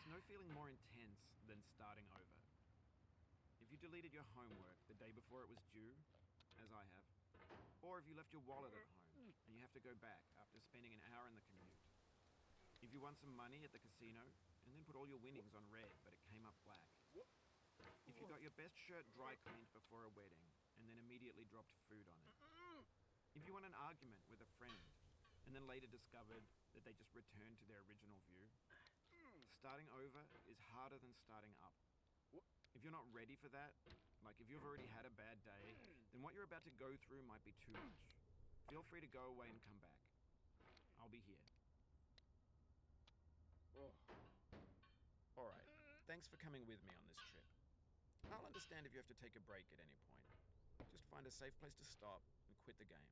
There's no feeling more intense than starting over. If you deleted your homework the day before it was due, as I have, or if you left your wallet at home and you have to go back after spending an hour in the commute. If you won some money at the casino and then put all your winnings on red but it came up black. If you got your best shirt dry cleaned before a wedding and then immediately dropped food on it. If you won an argument with a friend and then later discovered that they just returned to their original view. Starting over is harder than starting up. If you're not ready for that, like if you've already had a bad day, then what you're about to go through might be too much. Feel free to go away and come back. I'll be here. Alright, thanks for coming with me on this trip. I'll understand if you have to take a break at any point. Just find a safe place to stop and quit the game.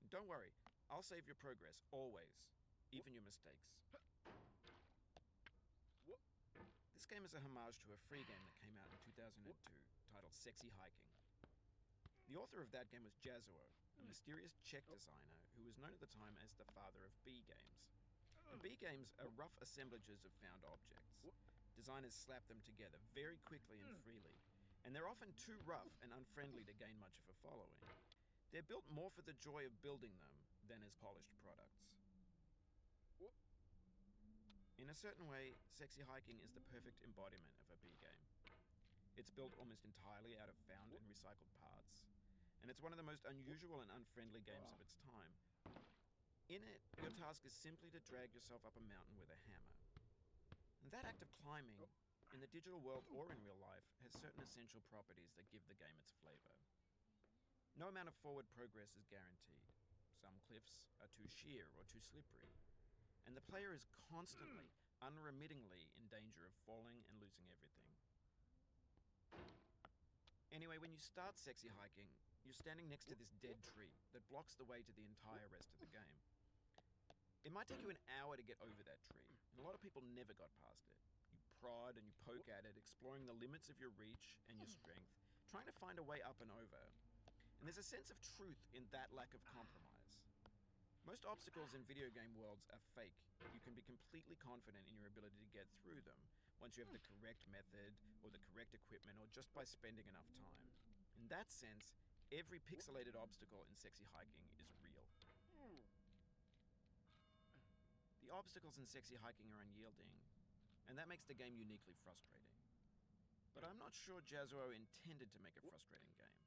And don't worry, I'll save your progress, always. Even your mistakes. This game is a homage to a free game that came out in 2002, titled Sexy Hiking. The author of that game was Jazuo, a mysterious Czech designer who was known at the time as the father of B games. And B games are rough assemblages of found objects. Designers slap them together very quickly and freely, and they're often too rough and unfriendly to gain much of a following. They're built more for the joy of building them than as polished products. In a certain way, Sexy Hiking is the perfect embodiment of a B game. It's built almost entirely out of found and recycled parts, and it's one of the most unusual and unfriendly games of its time. In it, your task is simply to drag yourself up a mountain with a hammer. And that act of climbing, in the digital world or in real life, has certain essential properties that give the game its flavor. No amount of forward progress is guaranteed. Some cliffs are too sheer or too slippery, and the player is constantly, unremittingly in danger of falling and losing everything. Anyway, when you start Sexy Hiking, you're standing next to this dead tree that blocks the way to the entire rest of the game. It might take you an hour to get over that tree, and a lot of people never got past it. You prod and you poke at it, exploring the limits of your reach and your strength, trying to find a way up and over. And there's a sense of truth in that lack of compromise. Most obstacles in video game worlds are fake. You can be completely confident in your ability to get through them once you have the correct method or the correct equipment or just by spending enough time. In that sense, every pixelated obstacle in Sexy Hiking is real. The obstacles in Sexy Hiking are unyielding, and that makes the game uniquely frustrating. But I'm not sure Jazuo intended to make a frustrating game.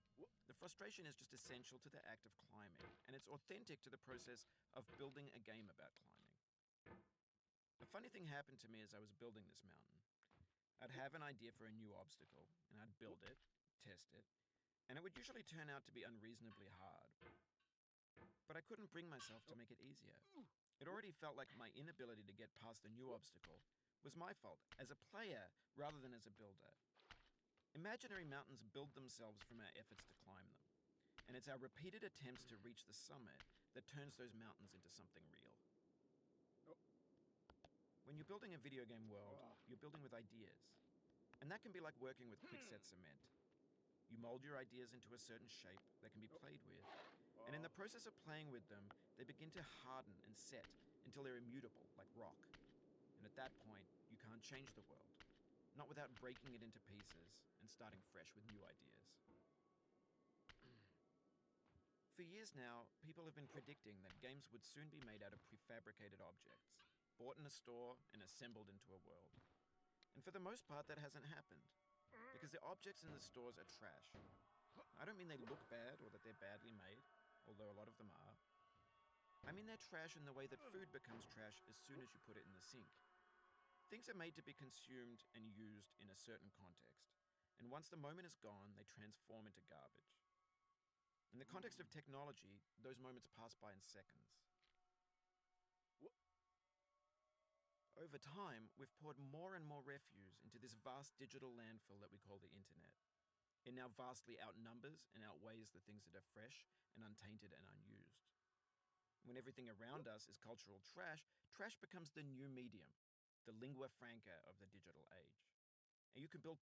The frustration is just essential to the act of climbing, and it's authentic to the process of building a game about climbing. A funny thing happened to me as I was building this mountain. I'd have an idea for a new obstacle, and I'd build it, test it, and it would usually turn out to be unreasonably hard. But I couldn't bring myself to make it easier. It already felt like my inability to get past the new obstacle was my fault, as a player rather than as a builder. Imaginary mountains build themselves from our efforts to climb them, and it's our repeated attempts to reach the summit that turns those mountains into something real. When you're building a video game world, you're building with ideas, and that can be like working with quickset cement. You mold your ideas into a certain shape that can be played with, and in the process of playing with them, they begin to harden and set until they're immutable, like rock. And at that point, you can't change the world, not without breaking it into pieces and starting fresh with new ideas. For years now, people have been predicting that games would soon be made out of prefabricated objects, bought in a store and assembled into a world. And for the most part, that hasn't happened, because the objects in the stores are trash. I don't mean they look bad or that they're badly made, although a lot of them are. I mean they're trash in the way that food becomes trash as soon as you put it in the sink. Things are made to be consumed and used in a certain context, and once the moment is gone, they transform into garbage. In the context of technology, those moments pass by in seconds. Over time, we've poured more and more refuse into this vast digital landfill that we call the internet. It now vastly outnumbers and outweighs the things that are fresh and untainted and unused. When everything around us is cultural trash, trash becomes the new medium, the lingua franca of the digital age. And you can build